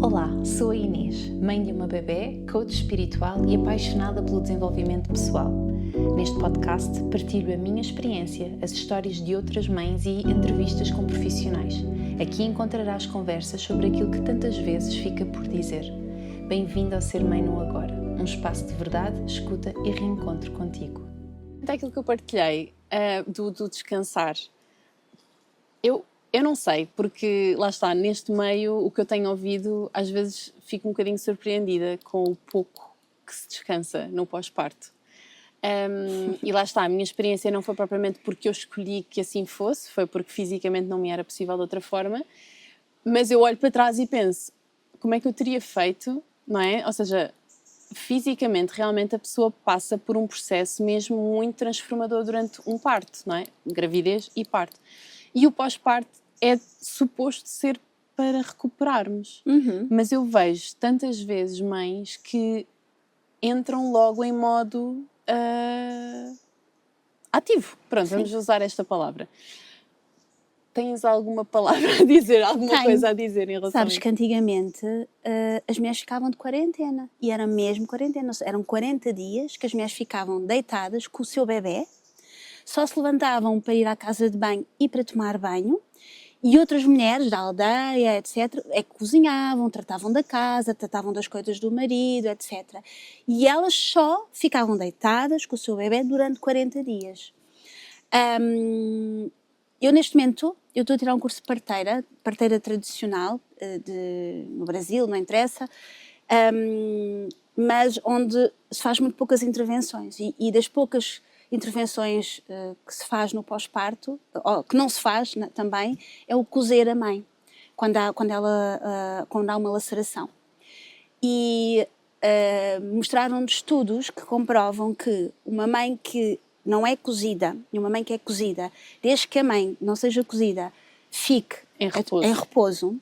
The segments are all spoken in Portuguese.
Olá, sou a Inês, mãe de uma bebé, coach espiritual e apaixonada pelo desenvolvimento pessoal. Neste podcast partilho a minha experiência, as histórias de outras mães e entrevistas com profissionais. Aqui encontrarás conversas sobre aquilo que tantas vezes fica por dizer. Bem-vindo ao Ser Mãe no Agora, um espaço de verdade, escuta e reencontro contigo. Então, aquilo que eu partilhei do descansar, eu não sei, porque lá está, neste meio, o que eu tenho ouvido, às vezes fico um bocadinho surpreendida com o pouco que se descansa no pós-parto. E lá está, a minha experiência não foi propriamente porque eu escolhi que assim fosse, foi porque fisicamente não me era possível de outra forma, mas eu olho para trás e penso, como é que eu teria feito, não é? Ou seja, fisicamente, realmente a pessoa passa por um processo mesmo muito transformador durante um parto, não é? Gravidez e parto. E o pós-parto é suposto ser para recuperarmos. Mas eu vejo tantas vezes mães que entram logo em modo ativo. Pronto, Sim. vamos usar esta palavra. Tens alguma palavra a dizer, alguma coisa a dizer em relação a Sabes isso? que antigamente as mulheres ficavam de quarentena, e era mesmo quarentena, eram 40 dias que as mulheres ficavam deitadas com o seu bebé, só se levantavam para ir à casa de banho e para tomar banho, e outras mulheres da aldeia, etc., é que cozinhavam, tratavam da casa, tratavam das coisas do marido, etc. E elas só ficavam deitadas com o seu bebé durante 40 dias. Eu neste momento, eu estou a tirar um curso de parteira tradicional no Brasil, não interessa, mas onde se faz muito poucas intervenções e das poucas intervenções que se faz no pós-parto, ou que não se faz também, é o cozer a mãe, quando há uma laceração. E mostraram estudos que comprovam que uma mãe que não é cozida e uma mãe que é cozida, desde que a mãe não seja cozida, fique Em repouso. em repouso,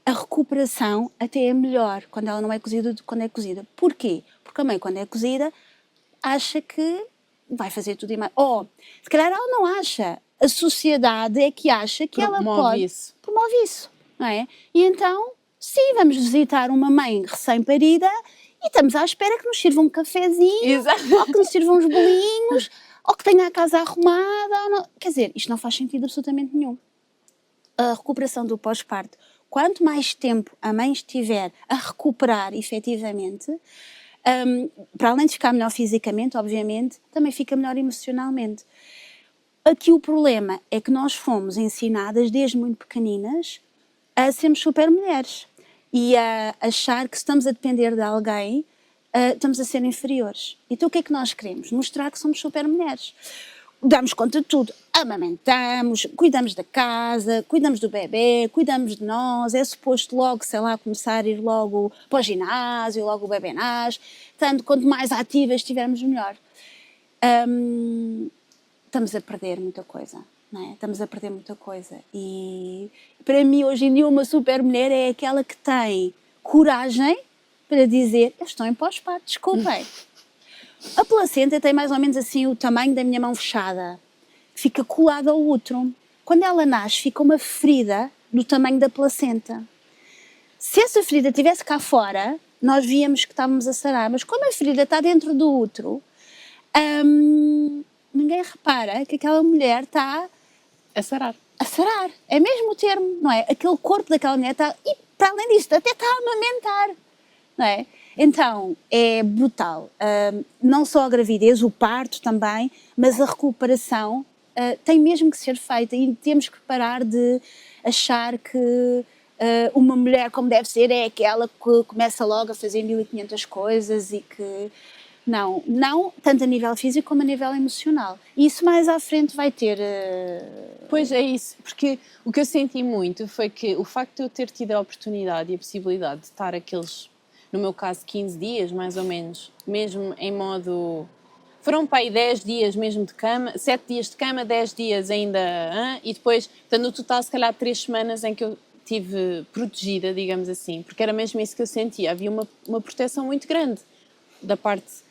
a recuperação até é melhor quando ela não é cozida do que quando é cozida. Porquê? Porque a mãe, quando é cozida, acha que vai fazer tudo e mais. Ou, se calhar ela não acha. A sociedade é que acha que ela pode. Isso. Promove isso, não é? E então, sim, vamos visitar uma mãe recém-parida e estamos à espera que nos sirva um cafezinho, Exato. ou que nos sirva uns bolinhos, ou que tenha a casa arrumada. Ou não. Quer dizer, isto não faz sentido absolutamente nenhum. A recuperação do pós-parto, quanto mais tempo a mãe estiver a recuperar efetivamente, para além de ficar melhor fisicamente, obviamente, também fica melhor emocionalmente. Aqui o problema é que nós fomos ensinadas desde muito pequeninas a sermos super mulheres e a achar que se estamos a depender de alguém, estamos a ser inferiores. Então o que é que nós queremos? Mostrar que somos super mulheres. Damos conta de tudo, amamentamos, cuidamos da casa, cuidamos do bebê, cuidamos de nós, é suposto logo, sei lá, começar a ir logo para o ginásio, logo o bebê nasce, tanto quanto mais ativas estivermos melhor. Estamos a perder muita coisa, não é? Estamos a perder muita coisa e para mim hoje em dia uma super mulher é aquela que tem coragem para dizer, eu estou em pós-parto, desculpem. A placenta tem mais ou menos assim o tamanho da minha mão fechada. Fica colada ao útero. Quando ela nasce, fica uma ferida do tamanho da placenta. Se essa ferida estivesse cá fora, nós víamos que estávamos a sarar. Mas como a ferida está dentro do útero, ninguém repara que aquela mulher está A sarar. a sarar. É mesmo o termo, não é? Aquele corpo daquela mulher está... E, para além disso, até está a amamentar, não é? Então, é brutal. Não só a gravidez, o parto também, mas a recuperação tem mesmo que ser feita e temos que parar de achar que uma mulher como deve ser é aquela que começa logo a fazer 1500 coisas e que... Não tanto a nível físico como a nível emocional. E isso mais à frente vai ter... Pois é isso, porque o que eu senti muito foi que o facto de eu ter tido a oportunidade e a possibilidade de estar aqueles... No meu caso, 15 dias, mais ou menos, mesmo em modo... Foram para aí 10 dias mesmo de cama, 7 dias de cama, 10 dias ainda... E depois, portanto, no total, se calhar 3 semanas em que eu estive protegida, digamos assim, porque era mesmo isso que eu sentia. Havia uma proteção muito grande da parte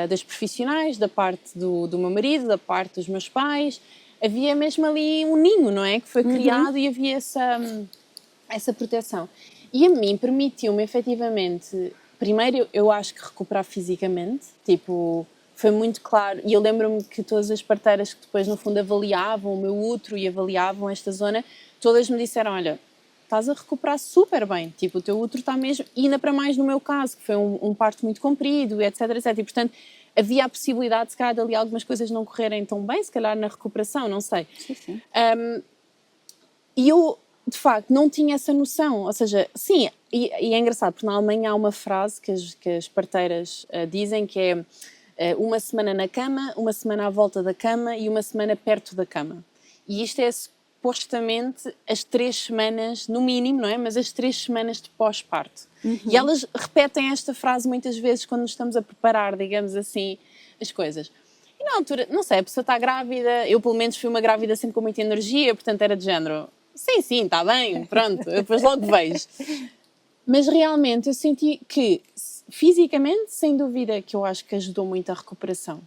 das profissionais, da parte do meu marido, da parte dos meus pais. Havia mesmo ali um ninho, não é? Que foi criado e havia essa proteção. E a mim permitiu-me efetivamente, primeiro eu acho que recuperar fisicamente, tipo, foi muito claro, e eu lembro-me que todas as parteiras que depois no fundo avaliavam o meu útero e avaliavam esta zona, todas me disseram, olha, estás a recuperar super bem, tipo, o teu útero está mesmo, e ainda para mais no meu caso, que foi um parto muito comprido, etc, etc, e portanto havia a possibilidade, se calhar, de ali algumas coisas não correrem tão bem, se calhar na recuperação, não sei. Sim. E eu, de facto, não tinha essa noção. Ou seja, sim, e é engraçado, porque na Alemanha há uma frase que as parteiras dizem que é uma semana na cama, uma semana à volta da cama e uma semana perto da cama. E isto é supostamente as 3 semanas, no mínimo, não é? Mas as 3 semanas de pós-parto. E elas repetem esta frase muitas vezes quando nos estamos a preparar, digamos assim, as coisas. E na altura, não sei, a pessoa está grávida, eu pelo menos fui uma grávida sempre com muita energia, portanto era de género, sim, está bem, pronto, eu depois logo vejo. Mas realmente eu senti que, fisicamente, sem dúvida que eu acho que ajudou muito a recuperação.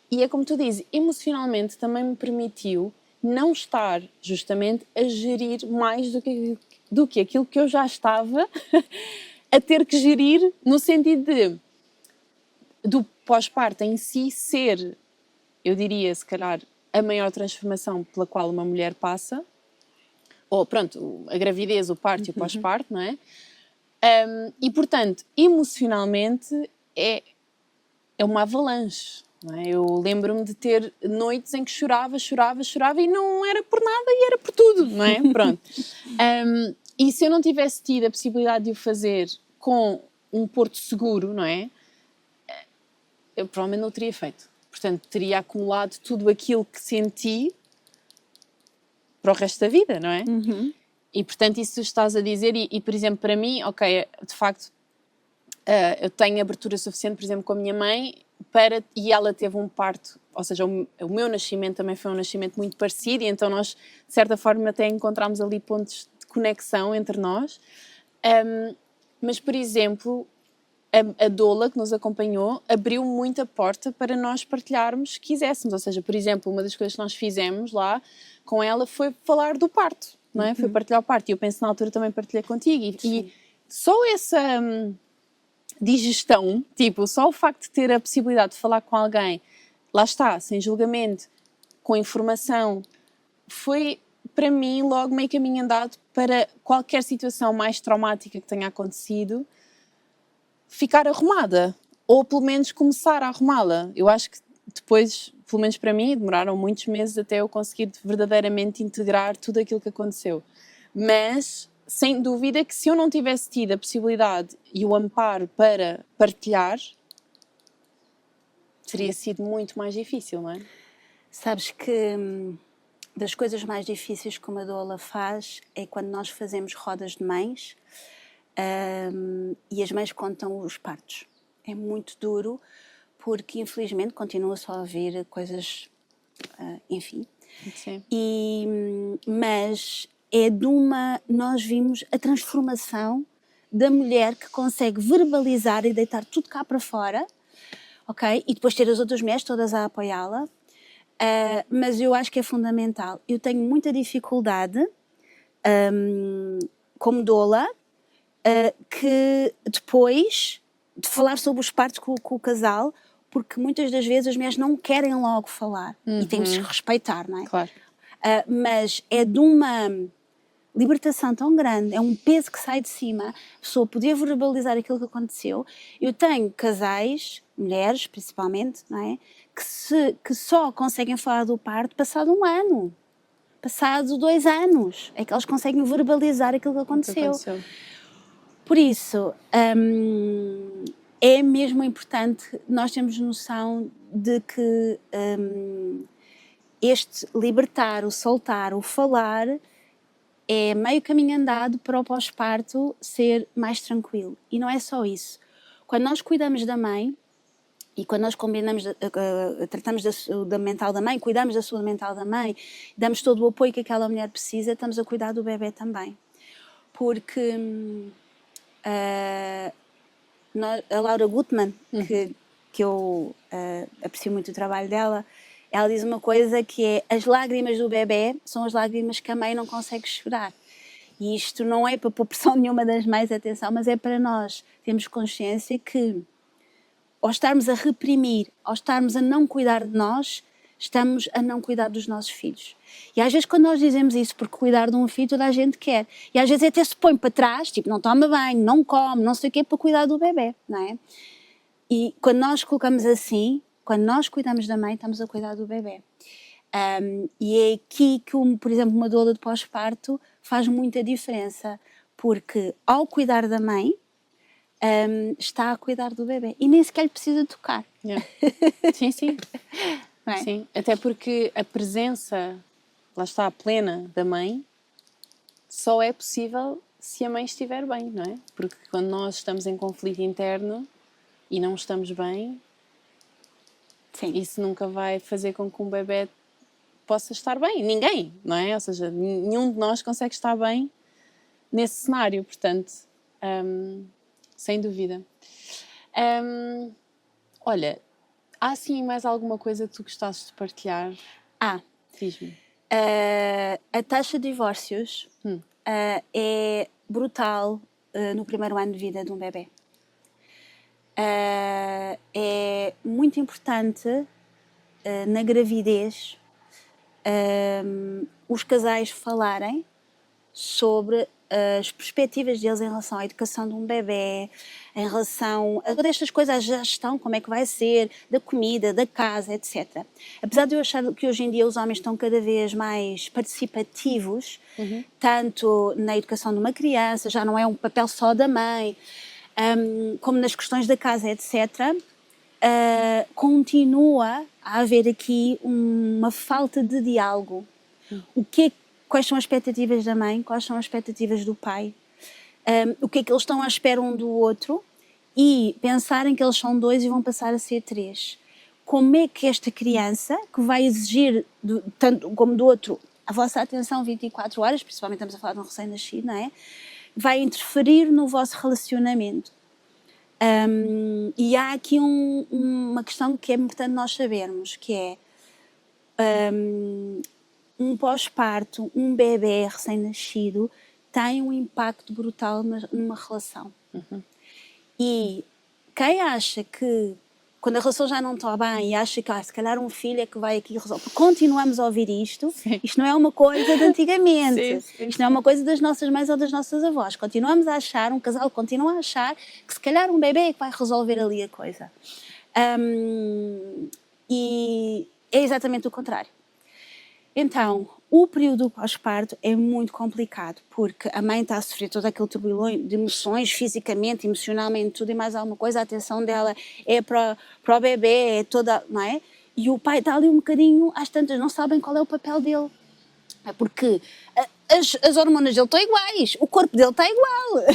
E é como tu dizes, emocionalmente também me permitiu não estar justamente a gerir mais do que aquilo que eu já estava a ter que gerir, no sentido do pós-parto em si ser, eu diria, se calhar, a maior transformação pela qual uma mulher passa, ou pronto, a gravidez, o parto e o pós-parto, não é? E portanto, emocionalmente é uma avalanche, não é? Eu lembro-me de ter noites em que chorava e não era por nada e era por tudo, não é? Pronto. E se eu não tivesse tido a possibilidade de o fazer com um porto seguro, não é? Eu provavelmente não o teria feito. Portanto, teria acumulado tudo aquilo que senti para o resto da vida, não é? E, portanto, isso estás a dizer, e por exemplo, para mim, ok, de facto, eu tenho abertura suficiente, por exemplo, com a minha mãe, e ela teve um parto, ou seja, o meu nascimento também foi um nascimento muito parecido, e então nós, de certa forma, até encontramos ali pontos de conexão entre nós. Mas, por exemplo, a doula que nos acompanhou abriu muita porta para nós partilharmos se quiséssemos. Ou seja, por exemplo, uma das coisas que nós fizemos lá com ela foi falar do parto, não é? Foi partilhar o parto. E eu penso na altura também partilhei contigo. E só essa digestão, tipo, só o facto de ter a possibilidade de falar com alguém, lá está, sem julgamento, com informação, foi para mim logo meio caminho andado para qualquer situação mais traumática que tenha acontecido ficar arrumada, ou pelo menos começar a arrumá-la. Eu acho que depois, pelo menos para mim, demoraram muitos meses até eu conseguir verdadeiramente integrar tudo aquilo que aconteceu. Mas, sem dúvida que se eu não tivesse tido a possibilidade e o amparo para partilhar, teria sido muito mais difícil, não é? Sabes que das coisas mais difíceis que uma doula faz é quando nós fazemos rodas de mães e as mães contam os partos. É muito duro porque, infelizmente, continua-se a ouvir coisas, enfim. Sim. Mas é nós vimos a transformação da mulher que consegue verbalizar e deitar tudo cá para fora, ok? E depois ter as outras mulheres todas a apoiá-la. Mas eu acho que é fundamental. Eu tenho muita dificuldade, como doula, que depois de falar sobre os partos com o casal, porque muitas das vezes as mulheres não querem logo falar e temos que respeitar, não é? Claro. Mas é de uma libertação tão grande, é um peso que sai de cima, a pessoa poder verbalizar aquilo que aconteceu. Eu tenho casais, mulheres principalmente, não é? Que só conseguem falar do parto passado 1 ano, passado 2 anos, é que elas conseguem verbalizar aquilo que aconteceu. Por isso, é mesmo importante nós termos noção de que este libertar, o soltar, o falar é meio caminho andado para o pós-parto ser mais tranquilo. E não é só isso. Quando nós cuidamos da mãe e quando nós tratamos da saúde mental da mãe, cuidamos da saúde mental da mãe, damos todo o apoio que aquela mulher precisa, estamos a cuidar do bebê também. Porque a Laura Gutman, que eu aprecio muito o trabalho dela, ela diz uma coisa que é: as lágrimas do bebê são as lágrimas que a mãe não consegue chorar. E isto não é para pôr pressão nenhuma das mães, atenção, mas é para nós termos consciência que, ao estarmos a reprimir, ao estarmos a não cuidar de nós, estamos a não cuidar dos nossos filhos. E às vezes quando nós dizemos isso, porque cuidar de um filho toda a gente quer, e às vezes até se põe para trás, tipo, não toma banho, não come, não sei o quê, para cuidar do bebê, não é? E quando nós colocamos assim, quando nós cuidamos da mãe, estamos a cuidar do bebê. E é aqui que, por exemplo, uma doula de pós-parto faz muita diferença, porque ao cuidar da mãe, está a cuidar do bebê e nem sequer lhe precisa tocar. Yeah. Sim, sim. Não é? Sim. Até porque a presença, lá está, plena da mãe, só é possível se a mãe estiver bem, não é? Porque quando nós estamos em conflito interno e não estamos bem, Sim. isso nunca vai fazer com que um bebê possa estar bem. Ninguém, não é? Ou seja, nenhum de nós consegue estar bem nesse cenário, portanto, sem dúvida. Olha, há assim mais alguma coisa que tu gostasses de partilhar? Diz-me. A taxa de divórcios é brutal no primeiro ano de vida de um bebê. É muito importante na gravidez os casais falarem sobre as perspectivas deles em relação à educação de um bebê, em relação a todas estas coisas, a gestão, como é que vai ser, da comida, da casa, etc. Apesar de eu achar que hoje em dia os homens estão cada vez mais participativos, tanto na educação de uma criança, já não é um papel só da mãe, como nas questões da casa, etc., continua a haver aqui uma falta de diálogo. Quais são as expectativas da mãe, quais são as expectativas do pai, o que é que eles estão à espera um do outro e pensarem que eles são 2 e vão passar a ser 3. Como é que esta criança, que vai exigir, tanto como do outro, a vossa atenção 24 horas, principalmente estamos a falar de um recém-nascido, não é? Vai interferir no vosso relacionamento. E há aqui uma questão que é importante nós sabermos, que é um pós-parto, um bebê recém-nascido tem um impacto brutal numa relação. E quem acha que, quando a relação já não está bem e acha que se calhar um filho é que vai aqui resolver, continuamos a ouvir isto, isto não é uma coisa de antigamente, isto não é uma coisa das nossas mães ou das nossas avós, continuamos a achar, um casal continua a achar que se calhar um bebê é que vai resolver ali a coisa. E é exatamente o contrário. Então, o período pós-parto é muito complicado, porque a mãe está a sofrer todo aquele turbilhão de emoções, fisicamente, emocionalmente, tudo e mais alguma coisa, a atenção dela é para o bebê, é toda, não é? E o pai está ali um bocadinho, às tantas, não sabem qual é o papel dele. É porque as hormonas dele estão iguais, o corpo dele está igual,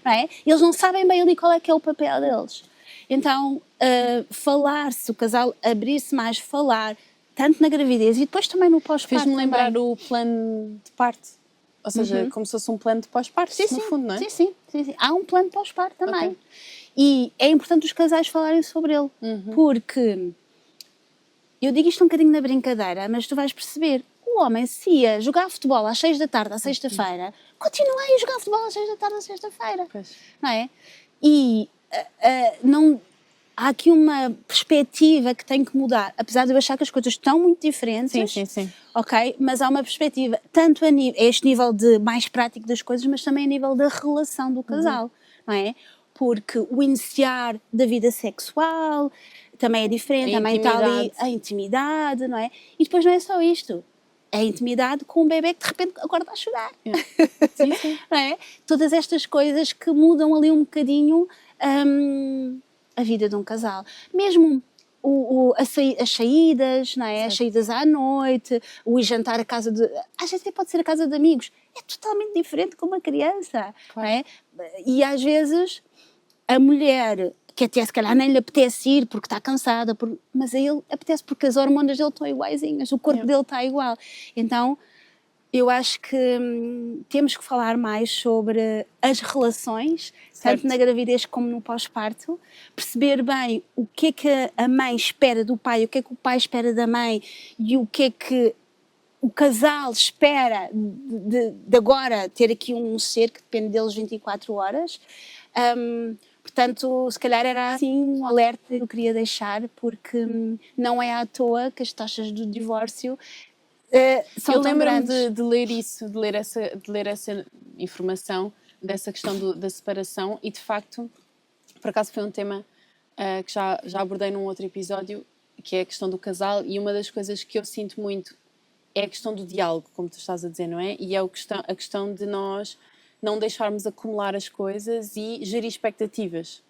não é? Eles não sabem bem ali qual é que é o papel deles. Então, falar-se, o casal abrir-se mais, falar, tanto na gravidez e depois também no pós-parto. Fez-me lembrar o plano de parto, ou seja, como se fosse um plano de pós-parto, no fundo, não é? Sim. Há um plano de pós-parto também. E é importante os casais falarem sobre ele, porque, eu digo isto um bocadinho na brincadeira, mas tu vais perceber, o homem se ia jogar futebol às 6 da tarde, à sexta-feira, continua a ir jogar futebol às 6 da tarde, à sexta-feira, não é? E não... Há aqui uma perspectiva que tem que mudar, apesar de eu achar que as coisas estão muito diferentes, sim. ok? Mas há uma perspectiva, tanto a este nível de mais prático das coisas, mas também a nível da relação do casal, não é? Porque o iniciar da vida sexual também é diferente, também está ali a intimidade, não é? E depois não é só isto, é a intimidade com um bebê que de repente acorda a chorar. Sim. Não é? Todas estas coisas que mudam ali um bocadinho a vida de um casal. Mesmo as saídas, não é? As saídas à noite, o ir jantar à casa de... Às vezes até pode ser a casa de amigos. É totalmente diferente com uma criança. Não é? E às vezes a mulher, que até se calhar nem lhe apetece ir porque está cansada, mas a ele apetece porque as hormonas dele estão iguaizinhas, o corpo dele está igual. Então, eu acho que temos que falar mais sobre as relações, tanto na gravidez como no pós-parto, perceber bem o que é que a mãe espera do pai, o que é que o pai espera da mãe e o que é que o casal espera de agora ter aqui um ser que depende deles 24 horas. Portanto, se calhar era assim um alerta que eu queria deixar, porque não é à toa que as taxas do divórcio são Eu tão lembro-me grandes. de ler isso, de ler essa informação, dessa questão da separação, e de facto, por acaso foi um tema que já abordei num outro episódio, que é a questão do casal, e uma das coisas que eu sinto muito é a questão do diálogo, como tu estás a dizer, não é? E é a questão de nós não deixarmos acumular as coisas e gerir expectativas.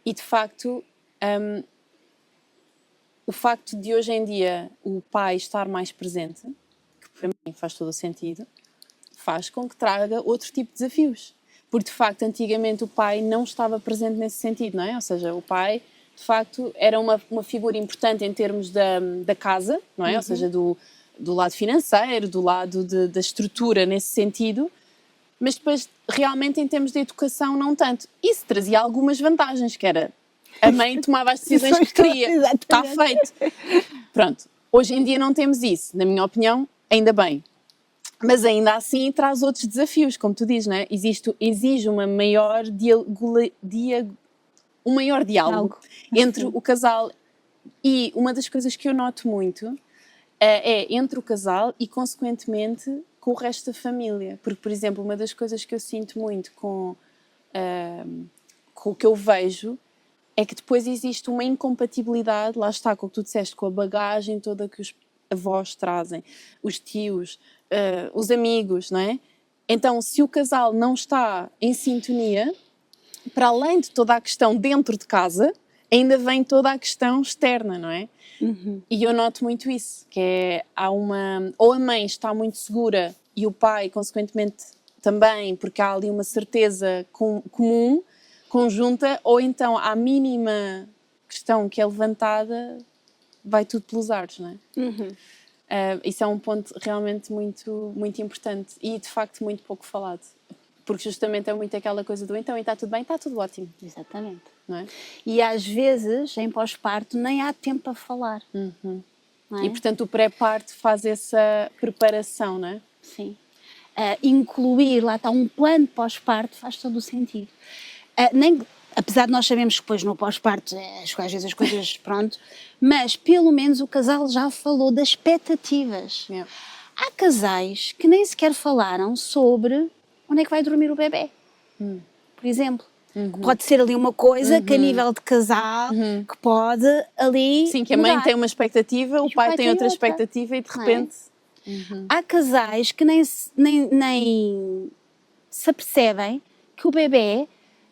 E de facto, o facto de hoje em dia o pai estar mais presente, que para mim faz todo o sentido, faz com que traga outro tipo de desafios. Porque de facto, antigamente o pai não estava presente nesse sentido, não é? Ou seja, o pai de facto era uma figura importante em termos da casa, não é? Ou seja, do lado financeiro, do lado da estrutura nesse sentido, mas depois realmente em termos de educação não tanto. Isso trazia algumas vantagens, que era a mãe tomava as decisões que queria, está feito. Pronto, hoje em dia não temos isso, na minha opinião, ainda bem. Mas ainda assim traz outros desafios, como tu dizes, não é? Exige um maior diálogo entre o casal. E uma das coisas que eu noto muito é entre o casal e, consequentemente, com o resto da família. Porque, por exemplo, uma das coisas que eu sinto muito com o que eu vejo é que depois existe uma incompatibilidade, lá está, com o que tu disseste, com a bagagem toda que os avós trazem, os tios, os amigos, não é? Então, se o casal não está em sintonia, para além de toda a questão dentro de casa, ainda vem toda a questão externa, não é? E eu noto muito isso, que é, ou a mãe está muito segura e o pai, consequentemente, também, porque há ali uma certeza comum, conjunta, ou então, à mínima questão que é levantada, vai tudo pelos ares, não é? Isso é um ponto realmente muito, muito importante e, de facto, muito pouco falado. Porque justamente é muito aquela coisa do então, e está tudo bem, está tudo ótimo. Exatamente. Não é? E às vezes, em pós-parto, nem há tempo a falar. Não é? E, portanto, o pré-parto faz essa preparação, não é? Sim. Incluir, lá está, um plano pós-parto faz todo o sentido. Apesar de nós sabermos que depois no pós-parto, às vezes as coisas, pronto, mas pelo menos o casal já falou das expectativas. Yeah. Há casais que nem sequer falaram sobre onde é que vai dormir o bebê, por exemplo. Pode ser ali uma coisa que a nível de casal, que pode ali Sim, que a mãe mudar. tem uma expectativa, o pai tem outra expectativa e de repente... Há casais que nem se apercebem que o bebê,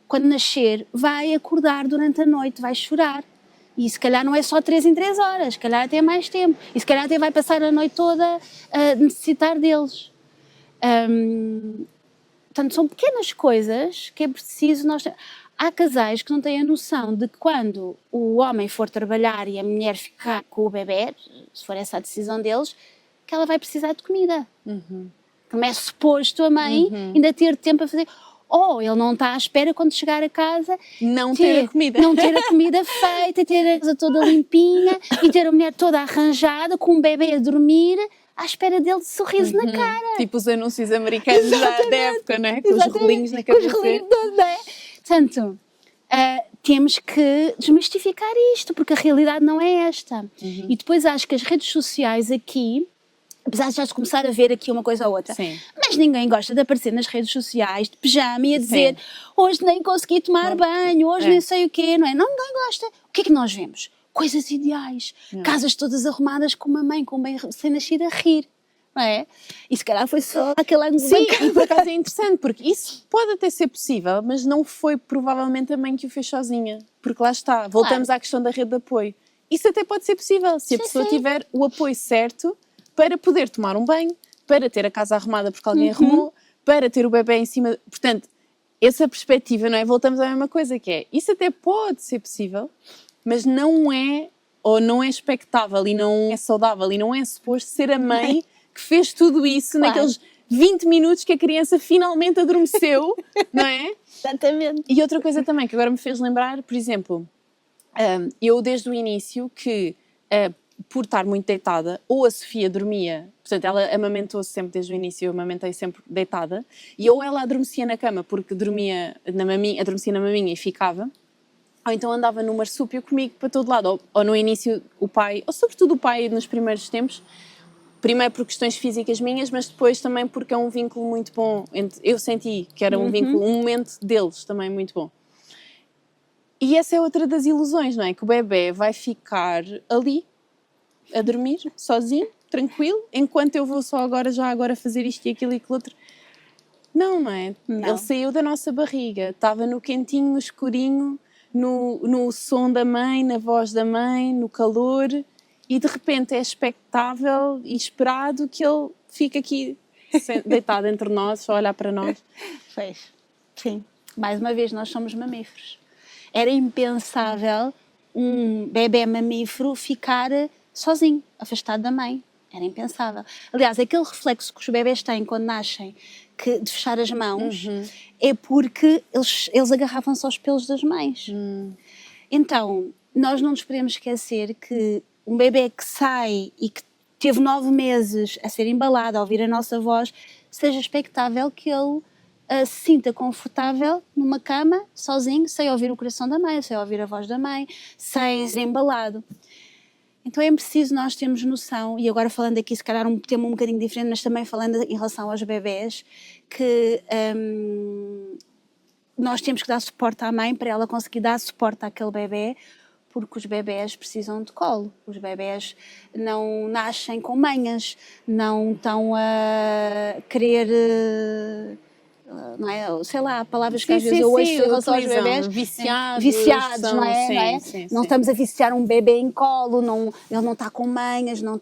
quando nascer, vai acordar durante a noite, vai chorar. E se calhar não é só 3 em 3 horas, se calhar até mais tempo. E se calhar até vai passar a noite toda a necessitar deles. Portanto, são pequenas coisas que é preciso nós... Há casais que não têm a noção de que quando o homem for trabalhar e a mulher ficar com o bebê, se for essa a decisão deles, que ela vai precisar de comida. Não é suposto a mãe ainda ter tempo a fazer... Ou ele não está à espera quando chegar a casa não ter a comida. Não ter a comida feita, ter a casa toda limpinha e ter a mulher toda arranjada, com um bebê a dormir, à espera dele de sorriso na cara. Tipo os anúncios americanos da época, não é? Com os rolinhos na cabeça. Com os rolinhos todos, não é? Portanto, temos que desmistificar isto, porque a realidade não é esta. E depois acho que as redes sociais aqui, apesar de já se começar a ver aqui uma coisa ou outra, Sim. mas ninguém gosta de aparecer nas redes sociais de pijama e a dizer hoje nem consegui tomar banho, hoje nem sei o quê, não é? Ninguém gosta. O que é que nós vemos? Coisas ideais, casas todas arrumadas com uma mãe, com um bem recém-nascido a rir, não é? E se calhar foi só aquele ângulo. Sim, e por acaso é interessante, porque isso pode até ser possível, mas não foi provavelmente a mãe que o fez sozinha, porque lá está, voltamos à questão da rede de apoio. Isso até pode ser possível, se a pessoa tiver o apoio certo para poder tomar um banho, para ter a casa arrumada porque alguém arrumou, para ter o bebê em cima. Portanto, essa perspectiva, não é? Voltamos à mesma coisa, que é, isso até pode ser possível, mas não é, ou não é expectável e não é saudável e não é suposto ser a mãe que fez tudo isso naqueles 20 minutos que a criança finalmente adormeceu, não é? Exatamente. E outra coisa também que agora me fez lembrar, por exemplo, eu desde o início que por estar muito deitada, ou a Sofia dormia, portanto, ela amamentou sempre desde o início, eu amamentei sempre deitada, e ou ela adormecia na cama, porque dormia na maminha, adormecia na maminha e ficava, ou então andava no marsúpio comigo para todo lado, ou no início o pai, ou sobretudo o pai nos primeiros tempos, primeiro por questões físicas minhas, mas depois também porque é um vínculo muito bom, eu senti que era um vínculo, um momento deles também muito bom. E essa é outra das ilusões, não é? Que o bebê vai ficar ali, a dormir, sozinho, tranquilo, enquanto eu vou só agora fazer isto e aquilo e aquilo outro. Não é? Não. Ele saiu da nossa barriga, estava no quentinho, no escurinho, no som da mãe, na voz da mãe, no calor, e de repente é expectável e esperado que ele fique aqui deitado entre nós, só a olhar para nós. Pois, sim. Mais uma vez, nós somos mamíferos. Era impensável um bebê mamífero ficar sozinho, afastado da mãe. Era impensável. Aliás, aquele reflexo que os bebés têm quando nascem, de fechar as mãos, é porque eles agarravam-se aos pelos das mães. Então, nós não nos podemos esquecer que um bebê que sai e que teve 9 meses a ser embalado, a ouvir a nossa voz, seja expectável que ele se sinta confortável numa cama, sozinho, sem ouvir o coração da mãe, sem ouvir a voz da mãe, sem ser embalado. Então é preciso nós termos noção, e agora falando aqui se calhar um tema um bocadinho diferente, mas também falando em relação aos bebés, que nós temos que dar suporte à mãe para ela conseguir dar suporte àquele bebé, porque os bebés precisam de colo. Os bebés não nascem com manhas, não estão a querer... não é? Sei lá, palavras que às vezes eu ouço em relação aos bebés, viciados, não é? Não estamos a viciar um bebê em colo, ele não está com manhas, não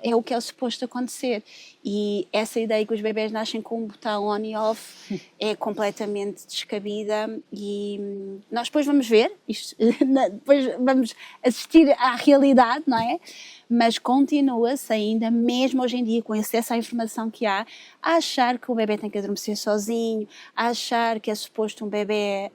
é o que é suposto acontecer. E essa ideia que os bebés nascem com um botão on e off é completamente descabida, e nós depois vamos ver, depois vamos assistir à realidade, não é? Mas continua-se ainda, mesmo hoje em dia, com acesso à informação que há, a achar que o bebê tem que adormecer sozinho, a achar que é suposto um bebê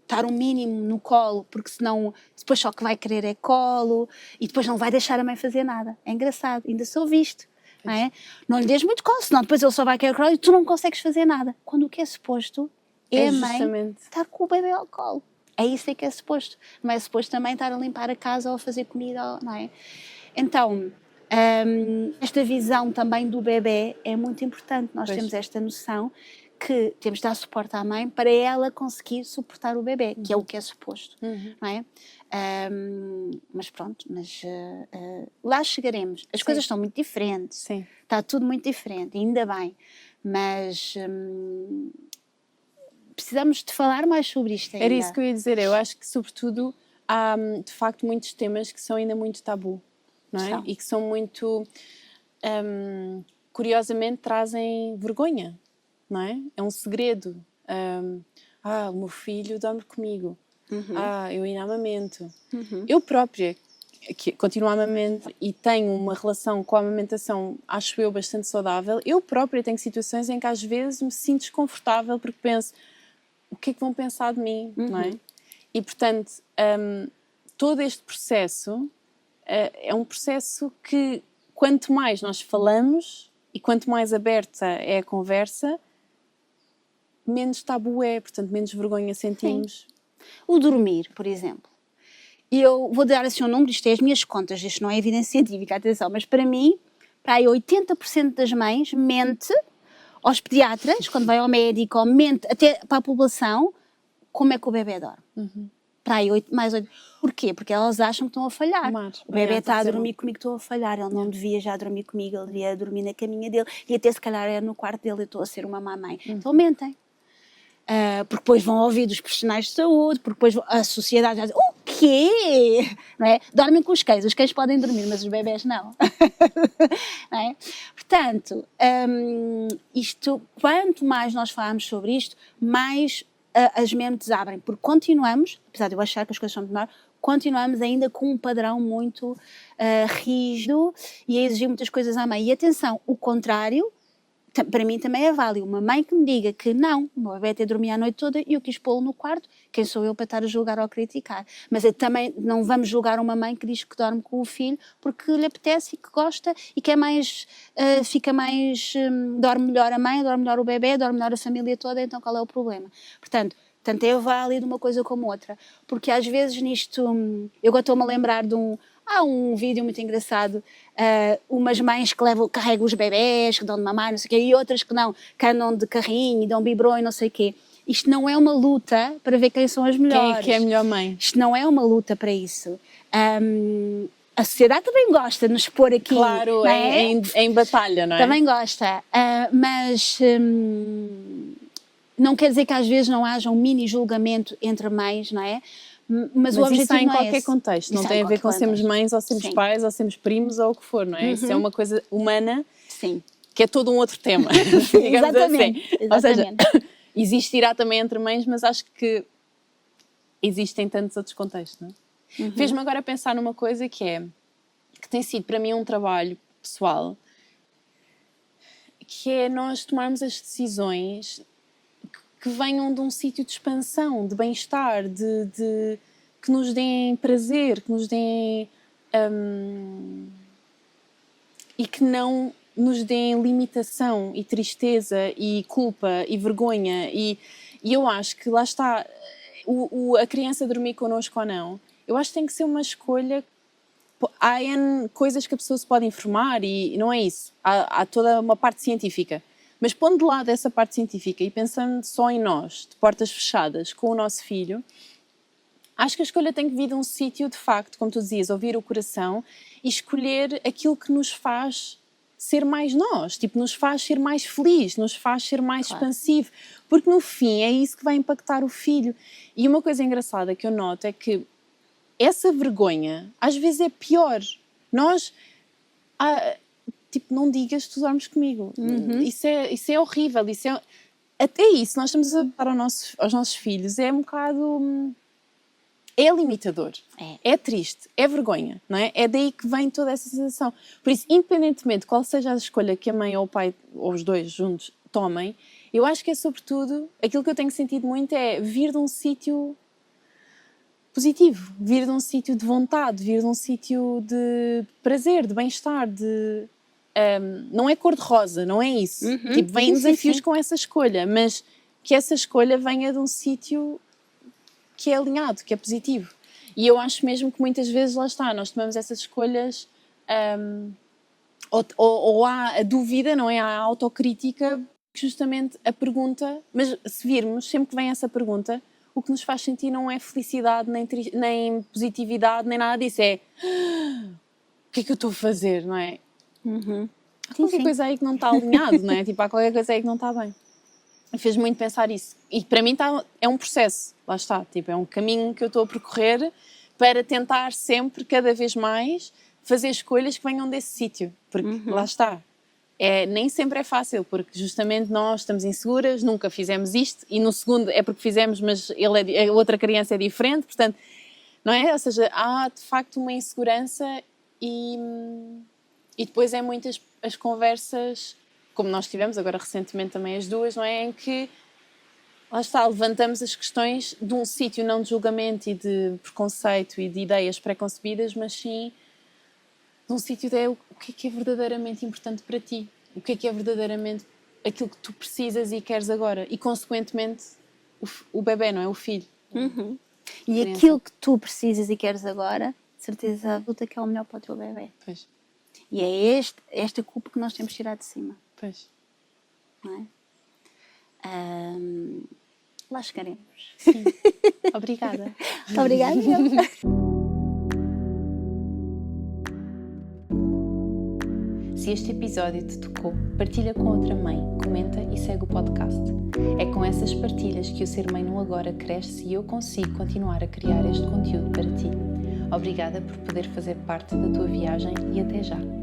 estar um mínimo no colo, porque senão depois só que vai querer é colo, e depois não vai deixar a mãe fazer nada. É engraçado, ainda sou visto. Não é? Não lhe dês muito colo, senão depois ele só vai querer colo e tu não consegues fazer nada. Quando o que é suposto é a mãe estar com o bebê ao colo. É isso que é suposto. Não é suposto também estar a limpar a casa ou a fazer comida, não é? Então, esta visão também do bebê é muito importante. Nós temos esta noção que temos de dar suporte à mãe para ela conseguir suportar o bebê, que é o que é suposto, não é? Mas pronto, lá chegaremos. As coisas estão muito diferentes. Sim. Está tudo muito diferente, ainda bem. Mas... precisamos de falar mais sobre isto ainda. Era isso que eu ia dizer. Eu acho que, sobretudo, há, de facto, muitos temas que são ainda muito tabu, não é? E que são muito... curiosamente, trazem vergonha, não é? É um segredo. O meu filho dorme comigo. Eu ainda amamento. Eu própria, que continuo a amamentar e tenho uma relação com a amamentação, acho eu, bastante saudável, eu própria tenho situações em que, às vezes, me sinto desconfortável porque penso... o que é que vão pensar de mim, não é? E, portanto, todo este processo é um processo que, quanto mais nós falamos e quanto mais aberta é a conversa, menos tabu é, portanto, menos vergonha sentimos. Sim. O dormir, por exemplo. E eu vou dar assim um número, isto é as minhas contas, isto não é evidência científica, atenção, mas para mim, para aí 80% das mães mente aos pediatras, quando vai ao médico, ou mente até para a população, como é que o bebê dorme. Para aí mais 8. Porquê? Porque elas acham que estão a falhar. O bebê está a dormir comigo, estou a falhar. Ele não devia já dormir comigo, ele devia dormir na caminha dele. E até se calhar é no quarto dele, eu estou a ser uma mamãe. Então mentem. Porque depois vão ouvir dos profissionais de saúde, porque depois a sociedade já diz, o quê? Não é? Dormem com os cães podem dormir, mas os bebés não. Não é? Portanto, quanto mais nós falarmos sobre isto, mais as mentes abrem, porque continuamos, apesar de eu achar que as coisas são menor, continuamos ainda com um padrão muito rígido e a exigir muitas coisas à mãe. E atenção, o contrário para mim também é válido. Uma mãe que me diga que não, o meu bebê até dormia a noite toda e eu quis pô-lo no quarto, quem sou eu para estar a julgar ou criticar? Mas também não vamos julgar uma mãe que diz que dorme com o filho porque lhe apetece e que gosta e que é mais, fica mais, dorme melhor a mãe, dorme melhor o bebê, dorme melhor a família toda, então qual é o problema? Portanto, tanto é válido uma coisa como outra, porque às vezes nisto, eu agora estou-me a lembrar de há um vídeo muito engraçado, umas mães que carregam os bebés, que dão de mamar, não sei o quê, e outras que não, que andam de carrinho e dão biberon e não sei o quê. Isto não é uma luta para ver quem são as melhores. Quem é a melhor mãe? Isto não é uma luta para isso. A sociedade também gosta de nos pôr aqui. Claro, não é? em batalha, não é? Também gosta, mas não quer dizer que às vezes não haja um mini julgamento entre mães, não é? Mas o objetivo isso está em não é qualquer esse. contexto, não Isso tem a ver com qualquer sermos contexto. mães ou sermos Sim. pais ou sermos primos ou o que for, não é? Isso é uma coisa humana Sim. que é todo um outro tema, digamos Exatamente. assim. Ou seja, Exatamente. existirá também entre mães, mas acho que existem tantos outros contextos, não é? Fez-me agora pensar numa coisa que tem sido para mim um trabalho pessoal, que é nós tomarmos as decisões que venham de um sítio de expansão, de bem-estar, que nos deem prazer, que nos deem e que não nos deem limitação e tristeza e culpa e vergonha e eu acho que lá está a criança dormir connosco ou não, eu acho que tem que ser uma escolha. Há N coisas que a pessoa se pode informar e não é isso, há toda uma parte científica. Mas pondo de lado essa parte científica e pensando só em nós, de portas fechadas, com o nosso filho, acho que a escolha tem que vir de um sítio, de facto, como tu dizias, ouvir o coração e escolher aquilo que nos faz ser mais nós, tipo, nos faz ser mais feliz, nos faz ser mais expansivo, porque no fim é isso que vai impactar o filho. E uma coisa engraçada que eu noto é que essa vergonha, às vezes é pior. Nós... tipo, não digas que tu dormes comigo. Isso é horrível. Até isso, nós estamos a dar aos nossos filhos, é um bocado... É limitador. É triste. É vergonha, não é? É daí que vem toda essa sensação. Por isso, independentemente de qual seja a escolha que a mãe ou o pai, ou os dois juntos, tomem, eu acho que é sobretudo, aquilo que eu tenho sentido muito é vir de um sítio positivo, vir de um sítio de vontade, vir de um sítio de prazer, de bem-estar, não é cor-de-rosa, não é isso. Tipo, vêm desafios com essa escolha, mas que essa escolha venha de um sítio que é alinhado, que é positivo. E eu acho mesmo que muitas vezes, lá está, nós tomamos essas escolhas ou há a dúvida, não é? Há a autocrítica, justamente a pergunta, mas se virmos, sempre que vem essa pergunta, o que nos faz sentir não é felicidade, nem positividade, nem nada disso, é o que é que eu estou a fazer, não é? Há qualquer coisa aí que não está alinhado, não é? Tipo, há qualquer coisa aí que não está bem. Fez muito pensar isso. E para mim é um processo, lá está. Tipo, é um caminho que eu estou a percorrer para tentar sempre, cada vez mais, fazer escolhas que venham desse sítio. Porque lá está. Nem sempre é fácil, porque justamente nós estamos inseguras, nunca fizemos isto, e no segundo é porque fizemos, mas a outra criança é diferente, portanto, não é? Ou seja, há de facto uma insegurança e depois é muitas as conversas, como nós tivemos agora recentemente também as duas, não é? Em que, lá está, levantamos as questões de um sítio não de julgamento e de preconceito e de ideias pré-concebidas, mas sim de um sítio de o que é verdadeiramente importante para ti, o que é verdadeiramente aquilo que tu precisas e queres agora, e consequentemente o bebê, não é? O filho. E aquilo que tu precisas e queres agora, de certeza absoluta que é o melhor para o teu bebê. Pois. E é esta culpa que nós temos de tirar de cima. Pois. Não é? Lá chegaremos. Sim. Obrigada. Obrigada. Se este episódio te tocou, partilha com outra mãe, comenta e segue o podcast. É com essas partilhas que o Ser Mãe no Agora cresce e eu consigo continuar a criar este conteúdo para ti. Obrigada por poder fazer parte da tua viagem e até já!